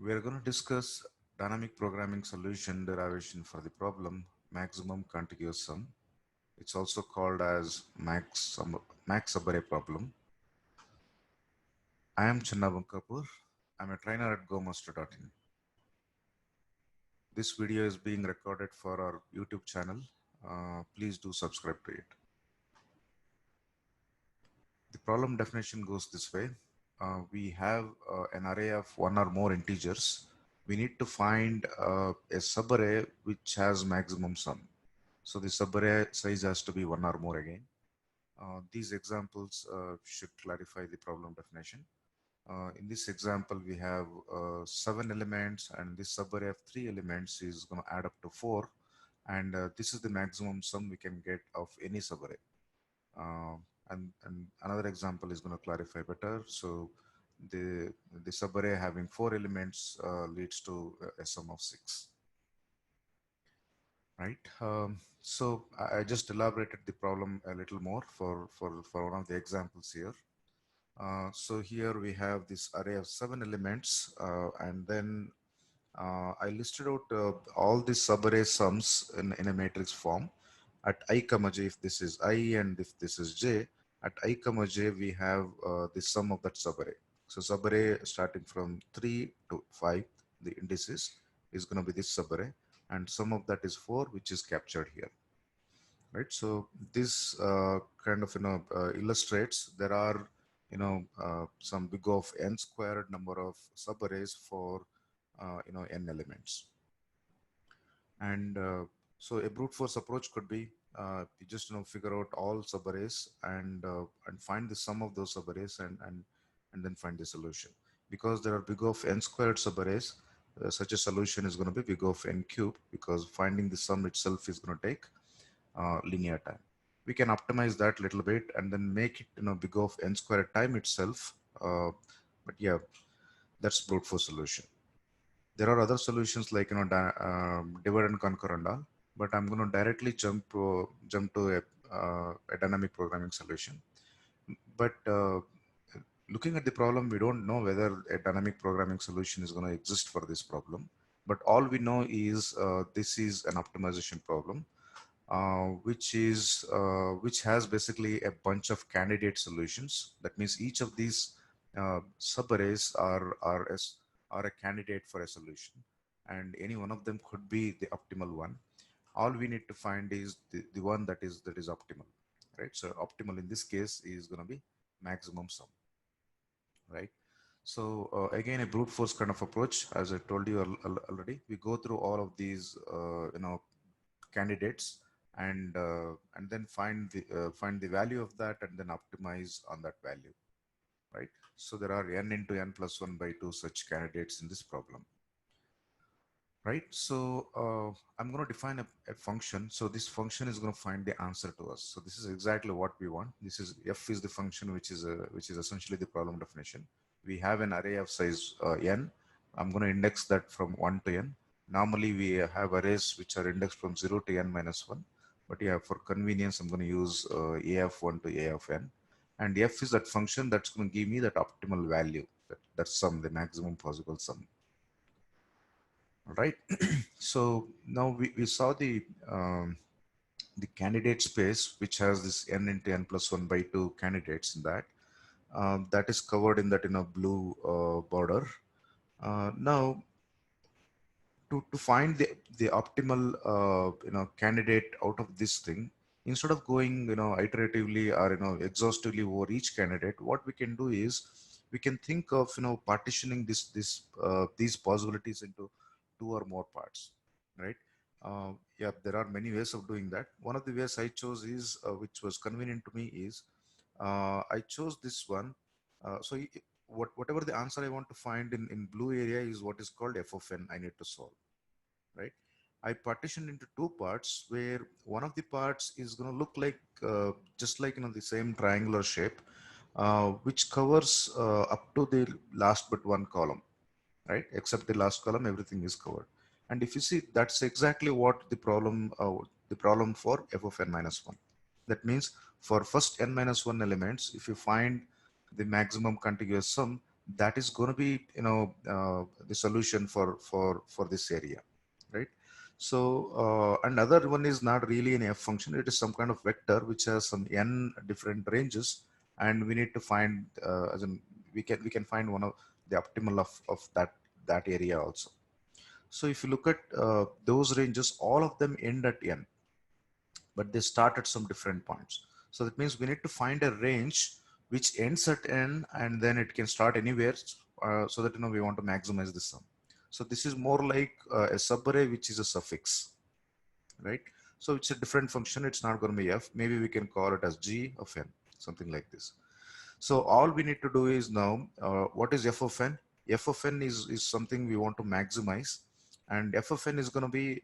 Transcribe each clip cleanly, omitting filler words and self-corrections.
We are going to discuss dynamic programming solution derivation for the problem maximum contiguous sum. It's also called as Max Subarray problem. I am Channa Bankapur. I'm a trainer at GoMaster.in. This video is being recorded for our YouTube channel. Please do subscribe to it. The problem definition goes this way. We have an array of one or more integers. We need to find a subarray which has maximum sum. So the subarray size has to be one or more again. These examples should clarify the problem definition. In this example, we have 7 elements, and this subarray of 3 elements is going to add up to 4. And this is the maximum sum we can get of any subarray. And another example is going to clarify better. So the subarray having 4 elements leads to a sum of 6. Right. So I just elaborated the problem a little more for one of the examples here. So here we have this array of 7 elements, and then I listed out all the subarray sums in a matrix form. At I comma j, if this is I and if this is j, at I comma j we have the sum of that subarray. So subarray starting from 3 to 5, the indices is going to be this subarray, and sum of that is 4, which is captured here. Right. So this kind of illustrates there are some big of n squared number of subarrays for n elements. And so a brute force approach could be you just figure out all subarrays and find the sum of those subarrays and then find the solution. Because there are big of n squared subarrays, such a solution is going to be big of n cube, because finding the sum itself is going to take linear time. We can optimize that a little bit and then make it big of n squared time itself. But yeah, that's brute force solution. There are other solutions like divide and conquer and all, but I'm going to directly jump to a dynamic programming solution. But looking at the problem, we don't know whether a dynamic programming solution is going to exist for this problem. But all we know is this is an optimization problem, which has basically a bunch of candidate solutions. That means each of these subarrays are a candidate for a solution, and any one of them could be the optimal one. All we need to find is the one that is optimal, right? So optimal in this case is going to be maximum sum, right? So again, a brute force kind of approach, as I told you already. We go through all of these, candidates, and then find the value of that and then optimize on that value, right? So there are n into n plus 1 by 2 such candidates in this problem, right? So I'm going to define a function. So this function is going to find the answer to us. So this is exactly what we want. This is f is the function, which is essentially the problem definition. We have an array of size n. I'm going to index that from 1 to n. Normally we have arrays which are indexed from 0 to n minus 1. But yeah, for convenience, I'm going to use a of 1 to a of n. And f is that function that's going to give me that optimal value, that sum, the maximum possible sum. All right. So now we saw the candidate space, which has this n into n plus 1 by 2 candidates in that. That is covered in that blue border. Now to find the optimal candidate out of this thing, instead of going iteratively or exhaustively over each candidate, what we can do is we can think of partitioning these possibilities into two or more parts, right? Yeah, there are many ways of doing that. One of the ways I chose is which was convenient to me is I chose this one. Whatever the answer I want to find in blue area is what is called f of n I need to solve, right? I partitioned into two parts where one of the parts is going to look like just like the same triangular shape, which covers up to the last but one column, right? Except the last column, everything is covered. And if you see, that's exactly what the problem for f of n minus 1. That means for first n minus 1 elements, if you find the maximum contiguous sum, that is going to be, the solution for this area, right? So another one is not really an f function. It is some kind of vector which has some n different ranges, and we need to find, as in, we can find one of the optimal of that area also. So if you look at those ranges, all of them end at n, but they start at some different points. So that means we need to find a range which ends at n, and then it can start anywhere, so that we want to maximize the sum. So this is more like a subarray which is a suffix, right? So it's a different function. It's not going to be f. Maybe we can call it as g of n, something like this. So all we need to do is now, what is f of n? F of n is something we want to maximize, and f of n is going to be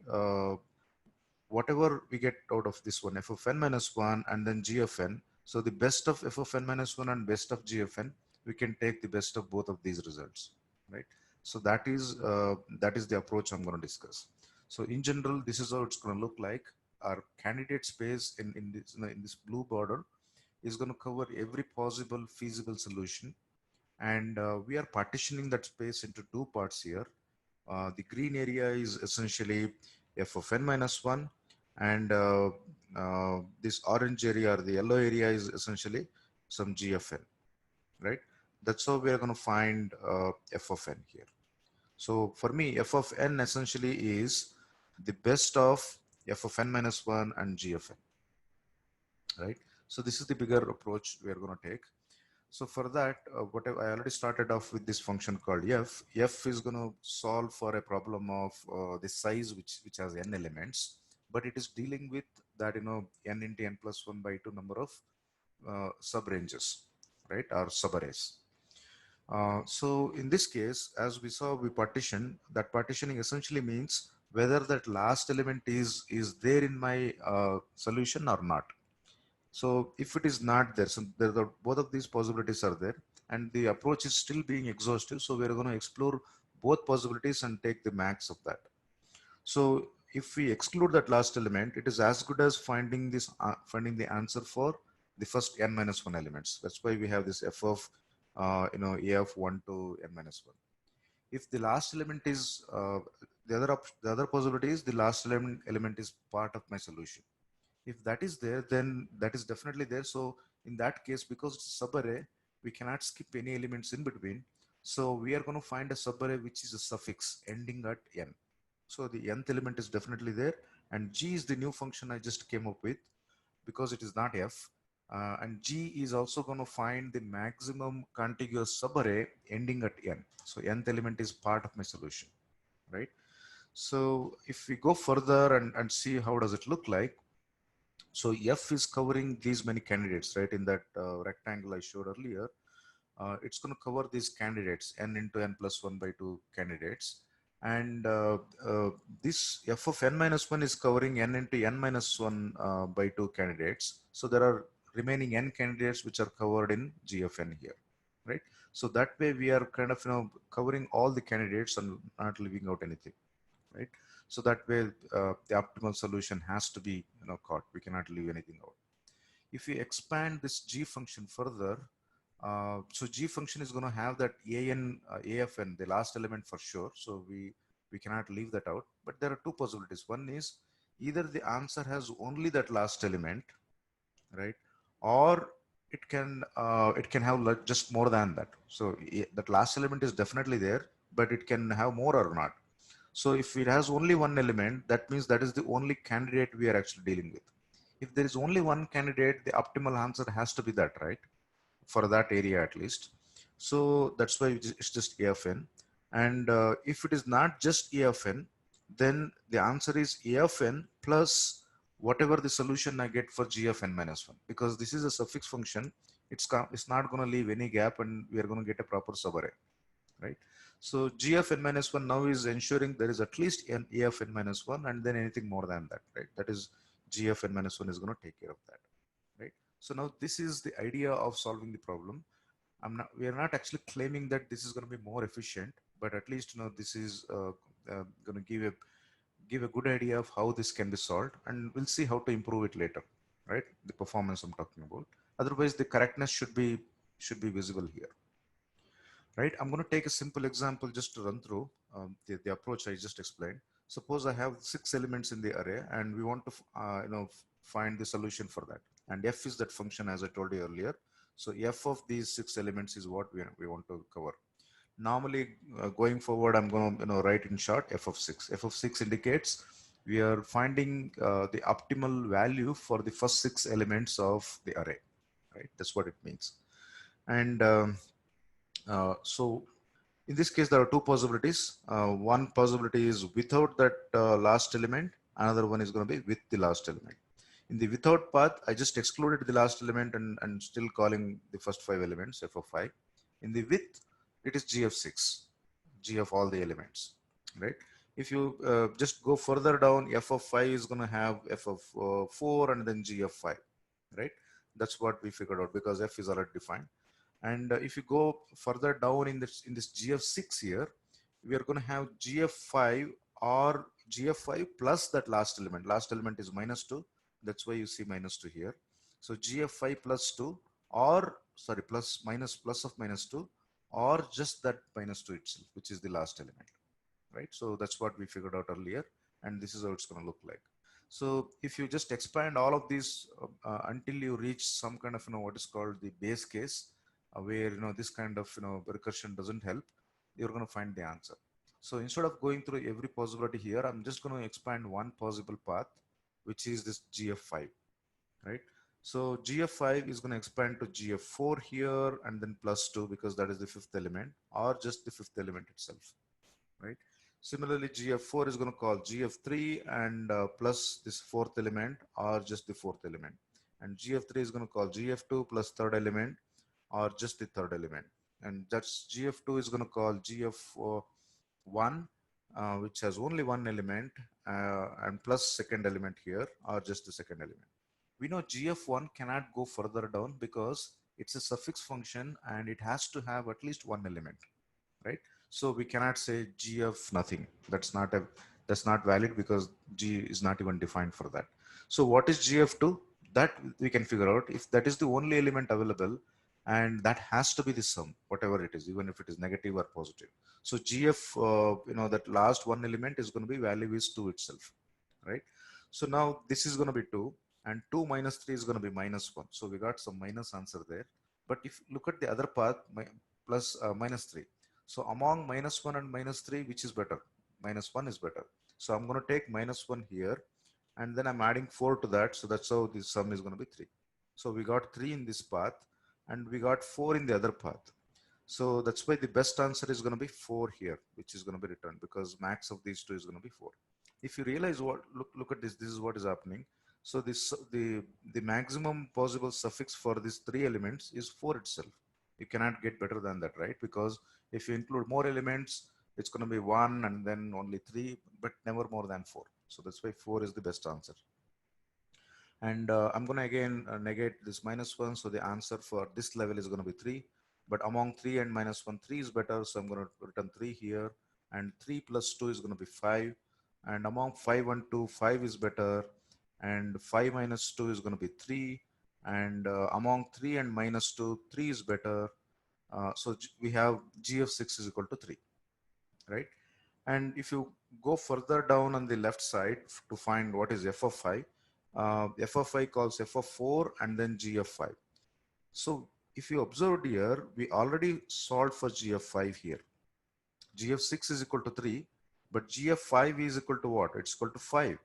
whatever we get out of this one, f of n minus 1 and then g of n. So the best of f of n minus 1 and best of g of n, we can take the best of both of these results, right? So that is the approach I'm going to discuss. So in general, this is how it's going to look like. Our candidate space in this blue border is going to cover every possible feasible solution, and we are partitioning that space into two parts here. The green area is essentially f of n minus 1, and this orange area or the yellow area is essentially some g of n, right? That's how we are going to find f of n here. So for me, f of n essentially is the best of f of n minus 1 and g of n, right? So this is the bigger approach we are going to take. So for that, I already started off with this function called f. F is going to solve for a problem of the size which has n elements, but it is dealing with that, n into n plus 1 by 2 number of subranges, right, or subarrays. So in this case, as we saw, we partition. That partitioning essentially means whether that last element is there in my solution or not. So if it is not there, so both of these possibilities are there, and the approach is still being exhaustive. So we're going to explore both possibilities and take the max of that. So if we exclude that last element, it is as good as finding the answer for the first n minus 1 elements. That's why we have this f of a of 1 to n minus 1. If the last element is the other possibility is the last element is part of my solution. If that is there, then that is definitely there. So in that case, because it's a subarray, we cannot skip any elements in between. So we are going to find a subarray which is a suffix ending at n. So the nth element is definitely there, and g is the new function I just came up with because it is not f. And g is also going to find the maximum contiguous subarray ending at n. So nth element is part of my solution, right? So if we go further and see how does it look like. So F is covering these many candidates, right? In that rectangle I showed earlier, it's going to cover these candidates, n into n plus 1 by 2 candidates. And this f of n minus 1 is covering n into n minus 1 by 2 candidates. So there are remaining n candidates which are covered in g of n here, right? So that way we are kind of, covering all the candidates and not leaving out anything, right? So that way the optimal solution has to be, caught. We cannot leave anything out. If we expand this g function further, so g function is going to have that afn, the last element for sure. So we cannot leave that out. But there are two possibilities. One is either the answer has only that last element, right, or it can have just more than that. So that last element is definitely there, but it can have more or not. So if it has only one element, that means that is the only candidate we are actually dealing with. If there is only one candidate, the optimal answer has to be that, right? For that area at least. So that's why it's just A of n. And if it is not just A of n, then the answer is A of n plus whatever the solution I get for g of n minus 1. Because this is a suffix function, it's not going to leave any gap, and we are going to get a proper subarray, right? So g of n minus 1 now is ensuring there is at least an a of n minus 1, and then anything more than that, right? That is g of n minus 1 is going to take care of that, right? So now this is the idea of solving the problem. We are not actually claiming that this is going to be more efficient, but at least, this is going to give a good idea of how this can be solved, and we'll see how to improve it later, right? The performance I'm talking about. Otherwise, the correctness should be visible here. right? I'm going to take a simple example just to run through the approach I just explained. Suppose I have 6 elements in the array and we want to find the solution for that. And f is that function as I told you earlier. So f of these 6 elements is what we want to cover. Normally, going forward, I'm going to write in short f of 6. F of 6 indicates we are finding the optimal value for the first 6 elements of the array, right? That's what it means. And so in this case, there are two possibilities. One possibility is without that last element. Another one is going to be with the last element. In the without path, I just excluded the last element and still calling the first 5 elements, f of 5. In the with, it is g of 6, g of all the elements, right? If you just go further down, f of 5 is going to have f of 4 and then g of 5, right? That's what we figured out because f is already defined. And if you go further down in this g of 6 here, we are going to have g of 5 or g of 5 plus that last element. Last element is minus 2. That's why you see minus 2 here. So g of 5 plus 2 or sorry plus minus plus of minus 2 or just that minus 2 itself, which is the last element, right? So that's what we figured out earlier, and this is how it's going to look like. So if you just expand all of these until you reach some kind of what is called the base case, where this kind of recursion doesn't help, you're going to find the answer. So instead of going through every possibility here, I'm just going to expand one possible path, which is this g of 5, right? So g of 5 is going to expand to g of 4 here and then plus 2 because that is the fifth element or just the fifth element itself, right? Similarly, g of 4 is going to call g of 3 and plus this fourth element or just the fourth element. And g of 3 is going to call g of 2 plus third element or just the third element. And that's g of 2 is going to call g of 1, which has only one element and plus second element here or just the second element. We know g of 1 cannot go further down because it's a suffix function and it has to have at least one element, right? So we cannot say g of nothing. That's not valid because g is not even defined for that. So what is g of 2? That we can figure out if that is the only element available, and that has to be the sum, whatever it is, even if it is negative or positive. So g of that last one element is going to be value is 2 itself, right? So now this is going to be 2 and 2 minus 3 is going to be minus 1. So we got some minus answer there. But if you look at the other path, plus minus 3. So among minus 1 and minus 3, which is better? Minus 1 is better. So I'm going to take minus 1 here and then I'm adding 4 to that. So that's how the sum is going to be 3. So we got 3 in this path and we got 4 in the other path. So that's why the best answer is going to be 4 here, which is going to be returned because max of these two is going to be 4. If you realize what, look at this is what is happening. So the maximum possible suffix for these 3 elements is 4 itself. You cannot get better than that, right? Because if you include more elements, it's going to be 1 and then only 3, but never more than 4. So that's why 4 is the best answer. And I'm going to again negate this minus 1. So the answer for this level is going to be 3. But among 3 and minus 1, 3 is better. So I'm going to return 3 here. And 3 plus 2 is going to be 5. And among 5 and 2, 5 is better. And 5 minus 2 is going to be 3. And among 3 and minus 2, 3 is better. So we have g of 6 is equal to 3, right? And if you go further down on the left side to find what is f of 5, f of 5 calls f of 4 and then g of 5. So if you observed here, we already solved for g of 5 here. G of 6 is equal to 3, but g of 5 is equal to what? It's equal to 5.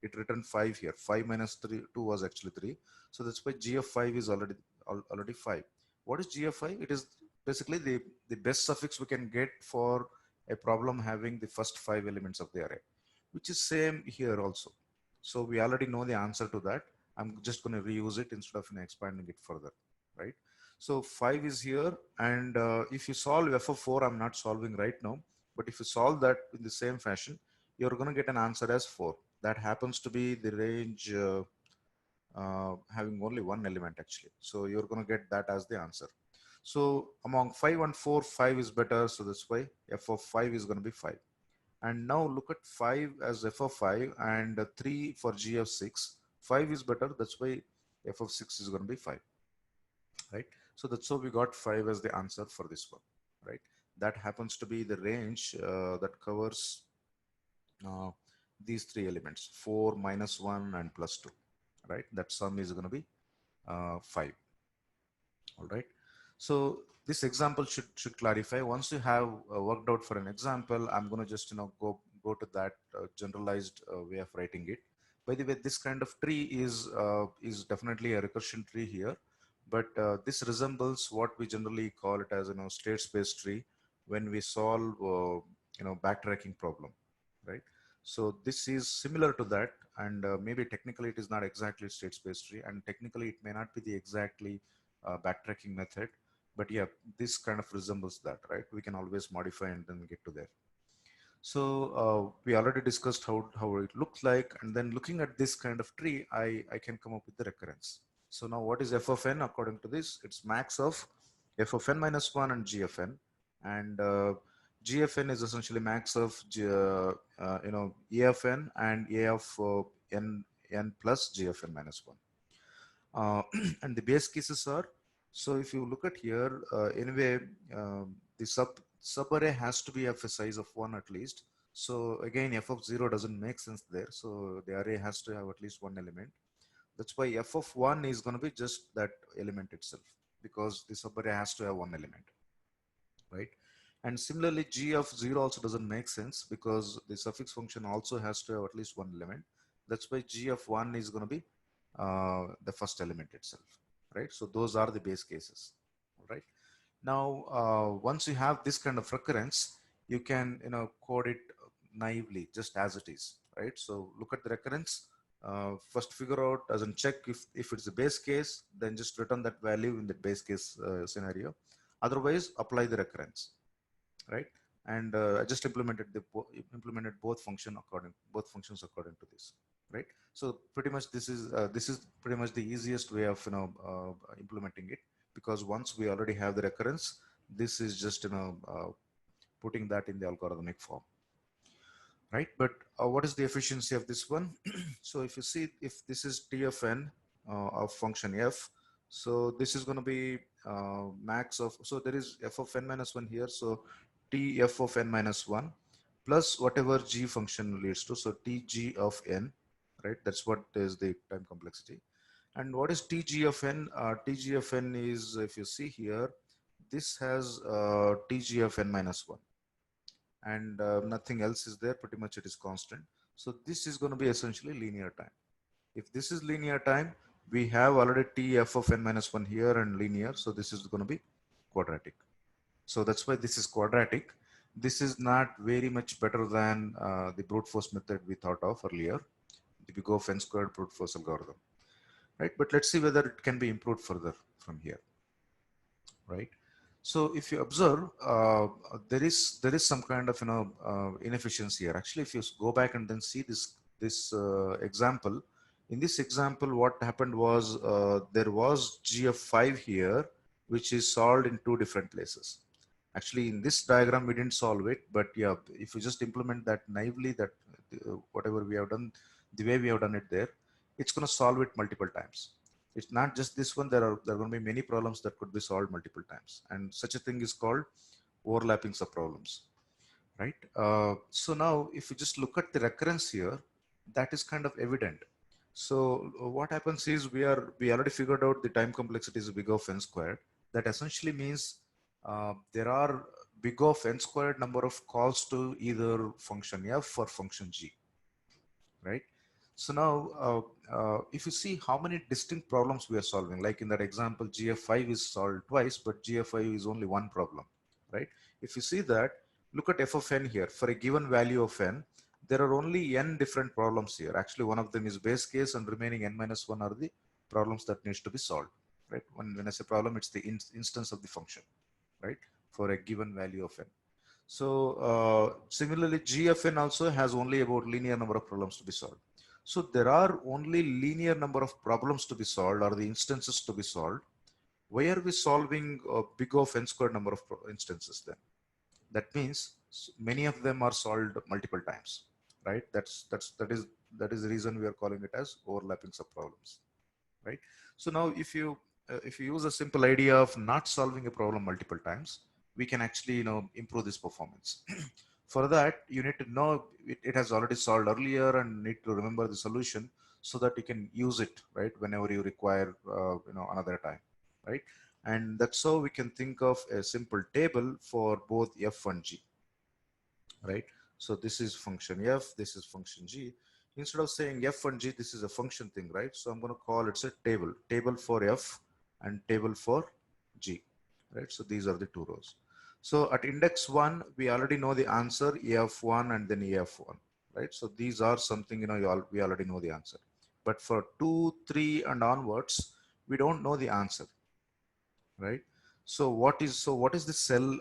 It returned 5 here. 5 minus 3, 2 was actually 3. So that's why g of 5 is already 5. What is g of 5? It is basically the best suffix we can get for a problem having the first 5 elements of the array, which is same here also. So we already know the answer to that. I'm just going to reuse it instead of expanding it further, right? So 5 is here, and if you solve f of 4, I'm not solving right now, but if you solve that in the same fashion, you're going to get an answer as 4. That happens to be the range having only one element actually. So you're going to get that as the answer. So among 5 and 4, 5 is better. So that's why f of 5 is going to be 5. And now look at 5 as f of 5 and 3 for g of 6. 5 is better. That's why f of 6 is going to be 5, right? So that's how we got 5 as the answer for this one, right? That happens to be the range that covers uh, these three elements, 4, -1, and +2, right? That sum is going to be 5. All right. So this example should clarify. Once you have worked out for an example, I'm going to just go to that generalized way of writing it. By the way, this kind of tree is definitely a recursion tree here, but this resembles what we generally call it as state space tree when we solve backtracking problem, right? So this is similar to that, and maybe technically it is not exactly state space tree, and technically it may not be the exactly backtracking method, but yeah, this kind of resembles that, right? We can always modify and then get to there. So we already discussed how it looks like, and then looking at this kind of tree, I can come up with the recurrence. So now what is f of n according to this? It's max of f of n minus 1 and g of n, and g of n is essentially max of a of n and a of n plus g of n minus 1. And the base cases are, so if you look at here, anyway, the subarray has to be of a size of 1 at least. So again, f of 0 doesn't make sense there. So the array has to have at least one element. That's why f of 1 is going to be just that element itself, because the subarray has to have one element, right? And similarly, g of 0 also doesn't make sense because the suffix function also has to have at least one element. That's why g of 1 is going to be the first element itself, right? So those are the base cases, right? Now, once you have this kind of recurrence, you can code it naively, just as it is, right? So look at the recurrence. First, figure out as in check if it's the base case, then just return that value in the base case scenario. Otherwise, apply the recurrence, right? And I just implemented both functions according to this, right? So pretty much this is pretty much the easiest way of implementing it, because once we already have the recurrence, this is just putting that in the algorithmic form, right? But what is the efficiency of this one? So if you see, if this is t of n of function f, so this is going to be max of, so there is f of n minus 1 here, so t f of n minus 1 plus whatever g function leads to, so tg of n, right? That's what is the time complexity. And what is tg of n? Tg of n is, if you see here, this has tg of n minus 1, and nothing else is there. Pretty much it is constant. So this is going to be essentially linear time. If this is linear time, we have already t f of n minus 1 here and linear. So this is going to be quadratic. So that's why this is quadratic. This is not very much better than the brute force method we thought of earlier, the big O of n squared brute force algorithm, right? But let's see whether it can be improved further from here, right? So if you observe, there is some kind of inefficiency here. Actually, if you go back and then see this example, in this example, what happened was there was g of 5 here, which is solved in two different places. Actually, in this diagram, we didn't solve it, but yeah, if you just implement that naively, that whatever we have done, the way we have done it there, it's going to solve it multiple times. It's not just this one. There are going to be many problems that could be solved multiple times, and such a thing is called overlapping subproblems, right? So now, if you just look at the recurrence here, that is kind of evident. So what happens is we already figured out the time complexity is big of n squared. That essentially means there are big of n squared number of calls to either function f or function g, right? So now, if you see how many distinct problems we are solving, like in that example, GF5 is solved twice, but GF5 is only one problem, right? If you see that, look at f of n here. For a given value of n, there are only n different problems here. Actually, one of them is base case, and remaining n minus 1 are the problems that needs to be solved, right? When I say problem, it's the instance of the function, right? For a given value of n. So similarly, GFN also has only about linear number of problems to be solved. So there are only linear number of problems to be solved, or the instances to be solved. Why are we solving a big of n squared number of instances then? That means many of them are solved multiple times, right? That is the reason we are calling it as overlapping subproblems, right? So now if you use a simple idea of not solving a problem multiple times, we can actually, improve this performance. For that, you need to know it has already solved earlier and need to remember the solution so that you can use it, right, whenever you require, another time, right? And that's how we can think of a simple table for both f and g, right? So this is function f, this is function g. Instead of saying f and g, this is a function thing, right? So I'm going to call it a table for f and table for g, right? So these are the two rows. So at index 1, we already know the answer, ef1 and then ef1, right? So these are something, we already know the answer. But for 2, 3 and onwards, we don't know the answer, right? So what is the cell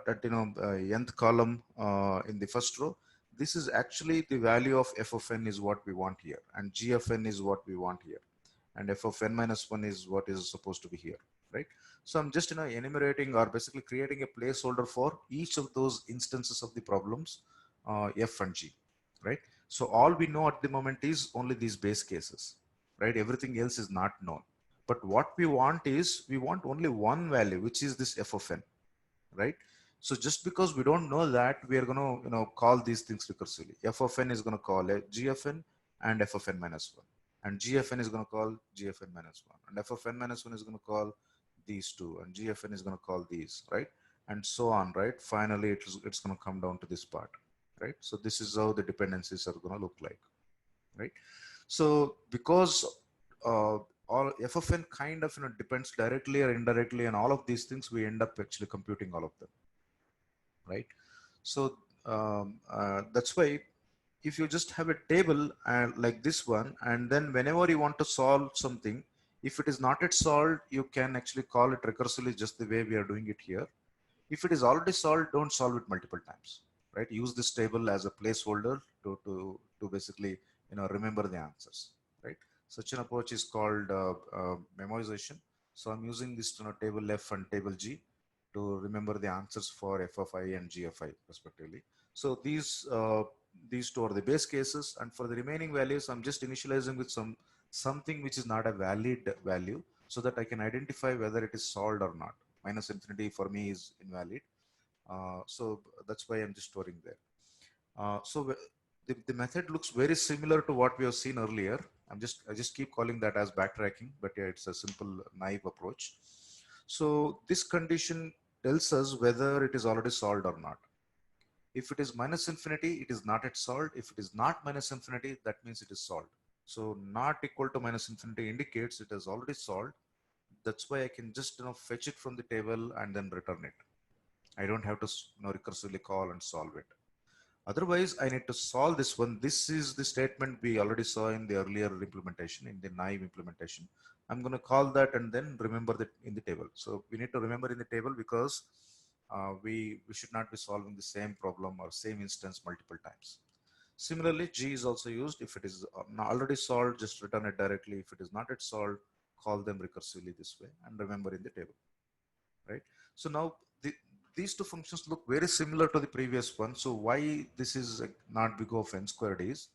at nth column in the first row? This is actually the value of f of n is what we want here, and g of n is what we want here, and f of n minus 1 is what is supposed to be here, right? So I'm just enumerating or basically creating a placeholder for each of those instances of the problems, f and g, right? So all we know at the moment is only these base cases, right? Everything else is not known. But what we want is we want only one value, which is this f of n, right? So just because we don't know that, we are going to call these things recursively. F of n is going to call a g of n and f of n minus 1. And g of n is going to call g of n minus 1. And f of n minus 1 is going to call these two. And g of n is going to call these, right? And so on, right? Finally, it's going to come down to this part, right? So this is how the dependencies are going to look like, right? So because all f of n kind of depends directly or indirectly on all of these things, we end up actually computing all of them, right? So that's why if you just have a table and like this one, and then whenever you want to solve something, if it is not yet solved, you can actually call it recursively just the way we are doing it here. If it is already solved, don't solve it multiple times, right? Use this table as a placeholder to basically remember the answers, right? Such an approach is called memorization. So I'm using this table F and table G to remember the answers for f of I and g of I respectively. So these two are the base cases, and for the remaining values, I'm just initializing with something which is not a valid value, so that I can identify whether it is solved or not. Minus infinity for me is invalid. So that's why I'm just storing there. So the method looks very similar to what we have seen earlier. I just keep calling that as backtracking, but yeah, it's a simple naive approach. So this condition tells us whether it is already solved or not. If it is minus infinity, it is not yet solved. If it is not minus infinity, that means it is solved. So not equal to minus infinity indicates it is already solved. That's why I can just fetch it from the table and then return it. I don't have to recursively call and solve it. Otherwise, I need to solve this one. This is the statement we already saw in the earlier implementation, in the naive implementation. I'm going to call that and then remember that in the table. So we need to remember in the table because we should not be solving the same problem or same instance multiple times. Similarly, G is also used. If it is already solved, just return it directly. If it is not yet solved, call them recursively this way and remember in the table, right? So now these two functions look very similar to the previous one. So why this is not big of n squared is,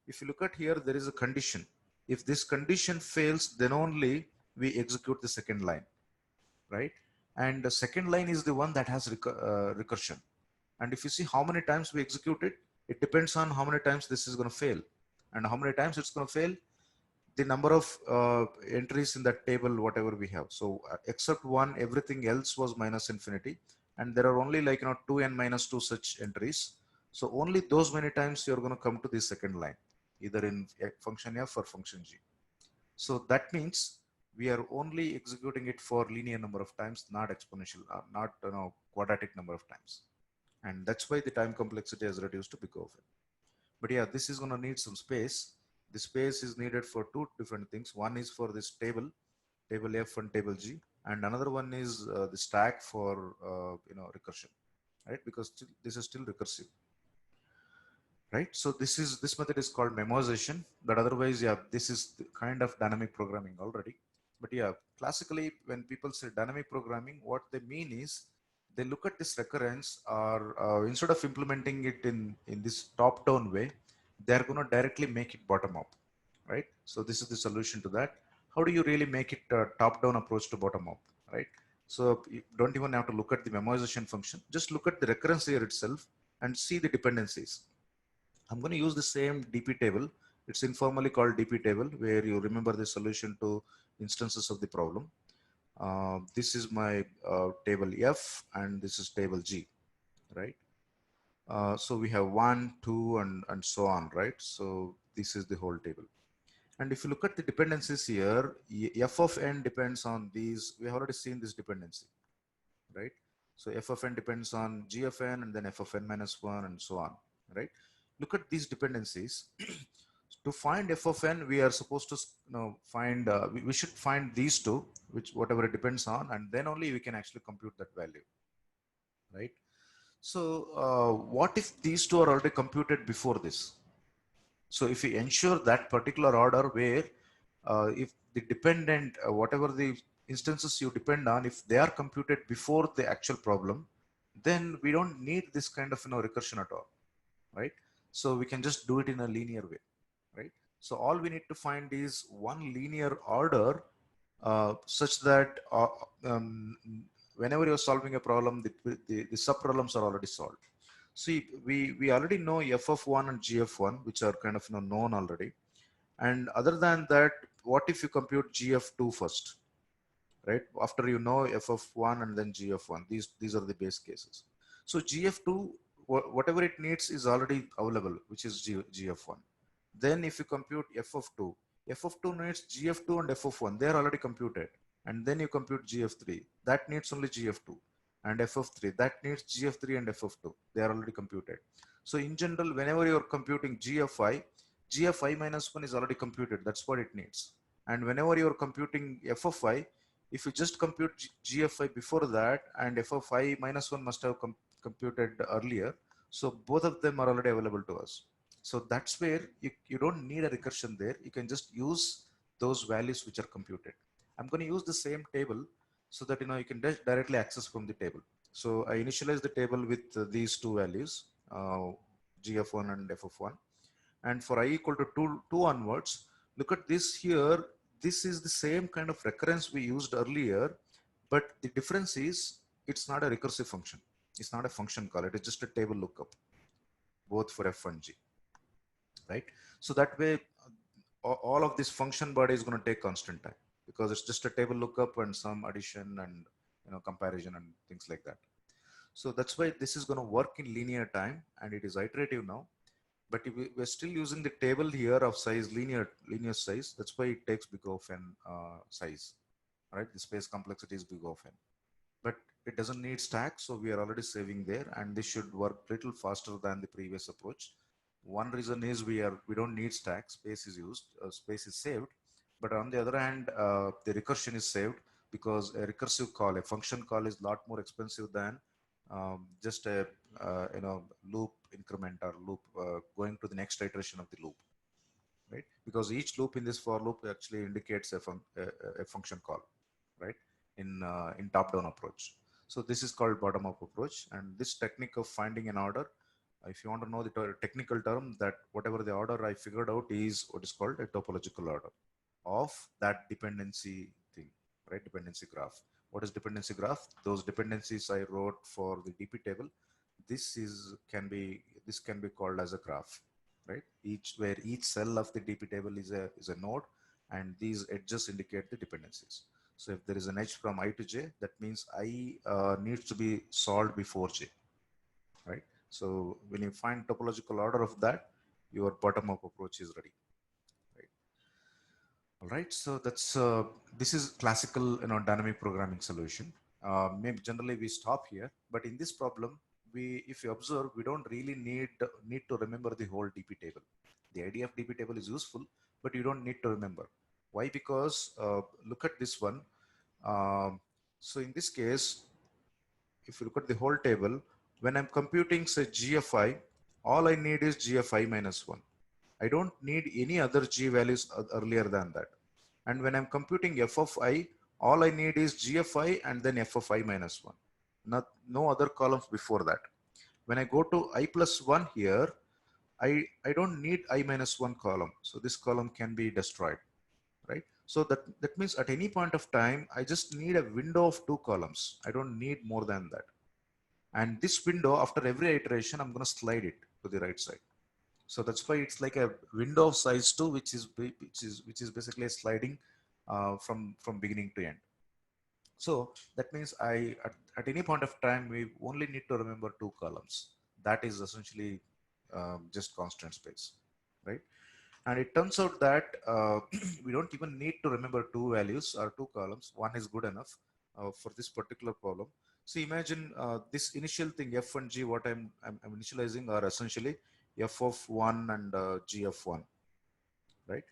if you look at here, there is a condition. If this condition fails, then only we execute the second line, right? And the second line is the one that has recursion. And if you see how many times we execute it, it depends on how many times this is going to fail. And how many times it's going to fail, the number of entries in that table, whatever we have. So except one, everything else was minus infinity. And there are only like, 2n minus 2 such entries. So only those many times you're going to come to the second line, either in function f or function g. So that means we are only executing it for linear number of times, not exponential, not quadratic number of times. And that's why the time complexity is reduced to big O of n. But yeah, this is going to need some space. The space is needed for two different things. One is for this table F and table G, and another one is the stack for recursion, right? Because this is still recursive, right? So this method is called memorization, but otherwise, yeah, this is the kind of dynamic programming already. But yeah, classically, when people say dynamic programming, what they mean is they look at this recurrence, or instead of implementing it in this top-down way, they're going to directly make it bottom-up, right? So this is the solution to that. How do you really make it a top-down approach to bottom-up, right? So you don't even have to look at the memorization function. Just look at the recurrence here itself and see the dependencies. I'm going to use the same DP table. It's informally called DP table, where you remember the solution to instances of the problem. This is my table F, and this is table G, right? So we have 1, 2, and so on, right? So this is the whole table. And if you look at the dependencies here, f of n depends on these. We have already seen this dependency, right? So f of n depends on g of n, and then f of n minus 1, and so on, right? Look at these dependencies. To find f of n, we are supposed to find, we should find these two, which whatever it depends on, and then only we can actually compute that value, right? So what if these two are already computed before this? So if we ensure that particular order where if the dependent, whatever the instances you depend on, if they are computed before the actual problem, then we don't need this kind of recursion at all, right? So we can just do it in a linear way, right? So all we need to find is one linear order such that whenever you're solving a problem, the sub problems are already solved. See, we already know f of 1 and g of 1, which are kind of known already. And other than that, what if you compute g of 2 first, right? After you know f of 1 and then g of 1, these are the base cases. So g of 2, whatever it needs is already available, which is g of 1. Then if you compute f of 2, f of 2 needs g of 2 and f of 1. They are already computed. And then you compute g of 3. That needs only g of 2. And f of 3. That needs g of 3 and f of 2. They are already computed. So in general, whenever you are computing g of I, g of I minus 1 is already computed. That's what it needs. And whenever you are computing f of I, if you just compute g of I before that, and f of I minus 1 must have computed earlier. So both of them are already available to us. So that's where you don't need a recursion there. You can just use those values which are computed. I'm going to use the same table so that you can directly access from the table. So I initialize the table with these two values, g of 1 and f of 1. And for I equal to 2 onwards, look at this here. This is the same kind of recurrence we used earlier, but the difference is it's not a recursive function. It's not a function call. It is just a table lookup, both for f and g, right? So that way, all of this function body is going to take constant time because it's just a table lookup and some addition and comparison and things like that. So that's why this is going to work in linear time, and it is iterative now. But if we're still using the table here of size linear size. That's why it takes big O of n size, right? The space complexity is big O of n, but it doesn't need stack, so we are already saving there, and this should work little faster than the previous approach. One reason is we don't need stack. Space is used, space is saved, but on the other hand, the recursion is saved because a recursive call, a function call, is a lot more expensive than just a loop increment or loop going to the next iteration of the loop, right? Because each loop in this for loop actually indicates a function call, right? In top-down approach. So this is called bottom-up approach, and this technique of finding an order. If you want to know the technical term, that whatever the order I figured out is what is called a topological order of that dependency thing, right? Dependency graph. What is dependency graph? Those dependencies I wrote for the DP table. This can be called as a graph, right? Where each cell of the DP table is a node, and these edges indicate the dependencies. So if there is an edge from I to J, that means I needs to be solved before J, right? So when you find topological order of that, your bottom-up approach is ready, right? All right, so this is classical dynamic programming solution. Maybe generally we stop here, but in this problem, if you observe, we don't really need to remember the whole DP table. The idea of DP table is useful, but you don't need to remember. Why? Because look at this one. So in this case, if you look at the whole table, when I'm computing say g of I, all I need is g of I minus 1. I don't need any other g values earlier than that. And when I'm computing f of I, all I need is g of I and then f of I minus 1. No other columns before that. When I go to I plus 1 here, I don't need I minus 1 column. So this column can be destroyed, right? So that means at any point of time, I just need a window of two columns. I don't need more than that. And this window, after every iteration, I'm going to slide it to the right side. So that's why it's like a window of size two, which is basically a sliding from beginning to end. So that means at any point of time, we only need to remember two columns. That is essentially just constant space, right? And it turns out that we don't even need to remember two values or two columns. One is good enough for this particular problem. So imagine this initial thing f and g, what I'm initializing are essentially f of 1 and g of 1, right?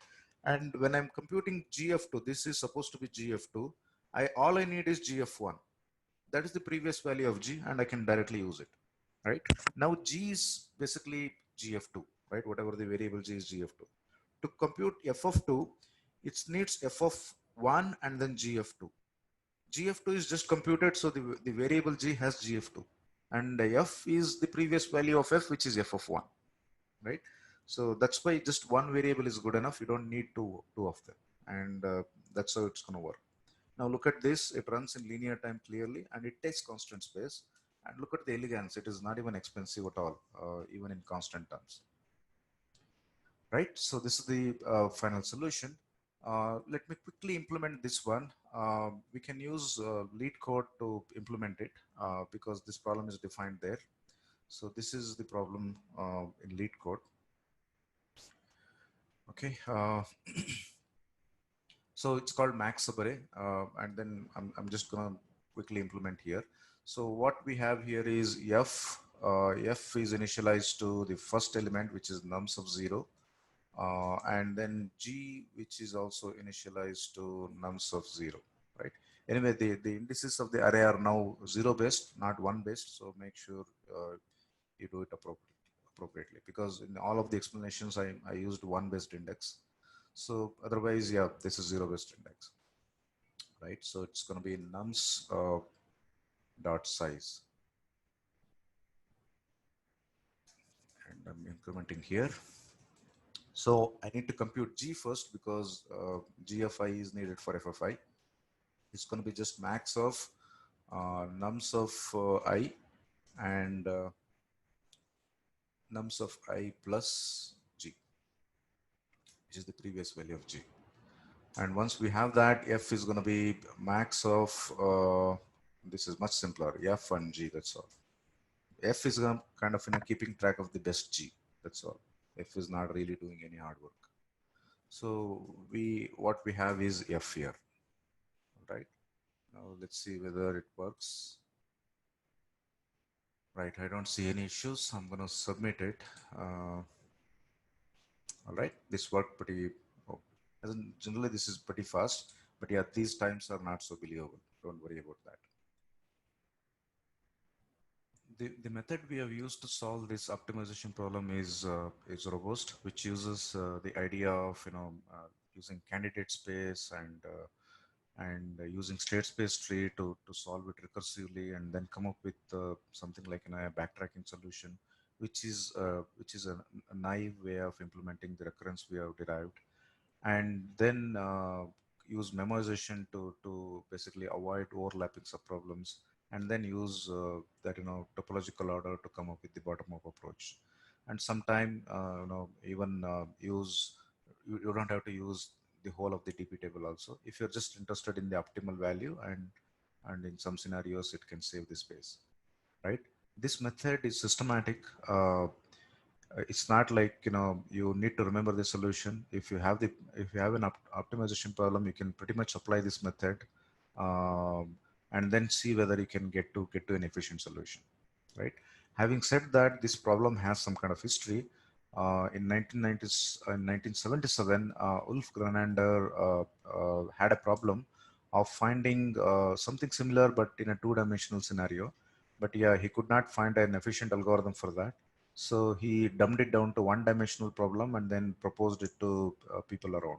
And when I'm computing g of 2, this is supposed to be g of 2. All I need is g of 1. That is the previous value of g, and I can directly use it, right? Now g is basically g of 2, right? Whatever the variable g is, g of 2. To compute f of 2, it needs f of 1 and then g of 2. G of 2 is just computed, so the variable g has g of 2. And f is the previous value of f, which is f of 1, right? So that's why just one variable is good enough. You don't need two of them. And that's how it's going to work. Now look at this. It runs in linear time clearly, and it takes constant space. And look at the elegance. It is not even expensive at all, even in constant terms, right? So this is the final solution. Let me quickly implement this one. We can use lead code to implement it because this problem is defined there. So this is the problem in lead code. Okay. So it's called Max Subarray, and then I'm just gonna quickly implement here. So what we have here is f. F is initialized to the first element, which is nums of 0. And then G, which is also initialized to nums of 0, right? Anyway, the indices of the array are now 0 based, not 1 based. So make sure you do it appropriately, because in all of the explanations, I used 1 based index. So otherwise, yeah, this is 0 based index, right? So it's going to be nums dot size. And I'm incrementing here. So I need to compute G first because G of I is needed for F of I. It's going to be just max of nums of I and nums of I plus G, which is the previous value of G. And once we have that, F is going to be max of, this is much simpler, F and G, that's all. F is kind of keeping track of the best G, that's all. F is not really doing any hard work. So what we have is F here, right? Now let's see whether it works. Right, I don't see any issues. I'm going to submit it. All right, this worked pretty, oh, generally this is pretty fast, but yeah, these times are not so believable. Don't worry about that. The method we have used to solve this optimization problem is robust, which uses the idea of using candidate space and using state space tree to solve it recursively, and then come up with something like a backtracking solution, which is a naive way of implementing the recurrence we have derived, and then use memorization to basically avoid overlapping subproblems, and then use that topological order to come up with the bottom up approach. And sometime even you don't have to use the whole of the DP table also, if you're just interested in the optimal value, and in some scenarios it can save the space, right? This method is systematic. It's not like you need to remember the solution. If you have an optimization problem, you can pretty much apply this method, and then see whether you can get to an efficient solution, right? Having said that, this problem has some kind of history. In 1990s, in 1977, Ulf Granander had a problem of finding something similar but in a two-dimensional scenario. But yeah, he could not find an efficient algorithm for that. So he dumbed it down to one-dimensional problem and then proposed it to people around.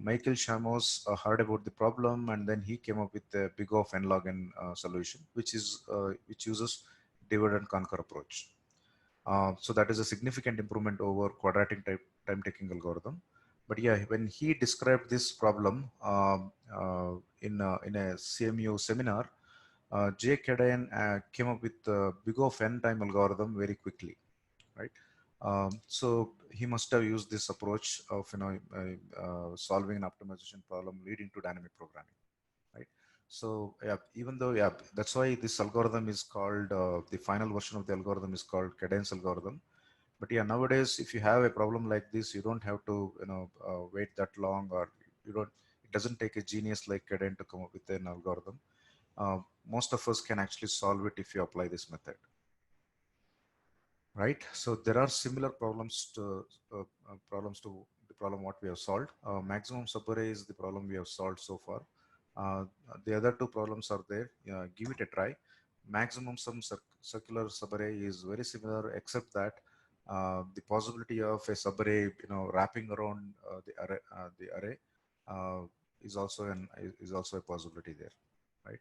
Michael Shamos heard about the problem, and then he came up with the big of n log n solution, which uses divide and conquer approach. So that is a significant improvement over quadratic type time-taking algorithm. But yeah, when he described this problem in a CMU seminar, J. Kadane came up with the big of n time algorithm very quickly, right? So he must have used this approach of solving an optimization problem leading to dynamic programming, right? So yeah, even though yeah, that's why this algorithm is called the final version of the algorithm is called Cadence algorithm. But yeah, nowadays if you have a problem like this, you don't have to wait that long, or you don't. It doesn't take a genius like Cadence to come up with an algorithm. Most of us can actually solve it if you apply this method, right? So there are similar problems to the problem what we have solved. Maximum subarray is the problem we have solved so far. Uh, the other two problems are there. Give it a try. Maximum sum circular subarray is very similar, except that the possibility of a subarray, wrapping around the array, uh, is also a possibility there, right?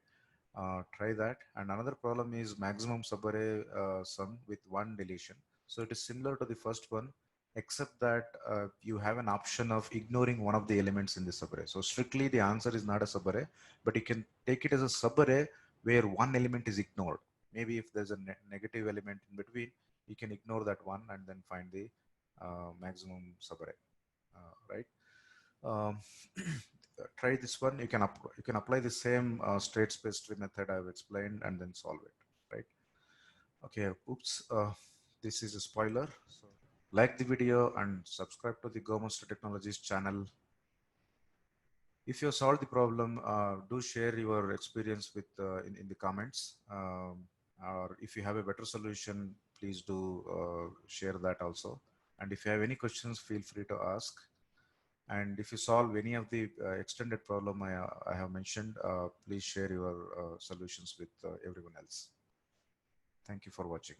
Try that. And another problem is maximum subarray sum with one deletion. So it is similar to the first one, except that you have an option of ignoring one of the elements in the subarray. So strictly the answer is not a subarray, but you can take it as a subarray where one element is ignored. Maybe if there's a negative element in between, you can ignore that one and then find the maximum subarray, right? um, Try this one. You can apply the same straight space tree method I've explained and then solve it, right? Okay, oops, this is a spoiler. So like the video and subscribe to the Government Technologies channel. If you solve the problem, do share your experience with in the comments. Or if you have a better solution, please do share that also. And if you have any questions, feel free to ask. And if you solve any of the extended problem I have mentioned, please share your solutions with everyone else. Thank you for watching.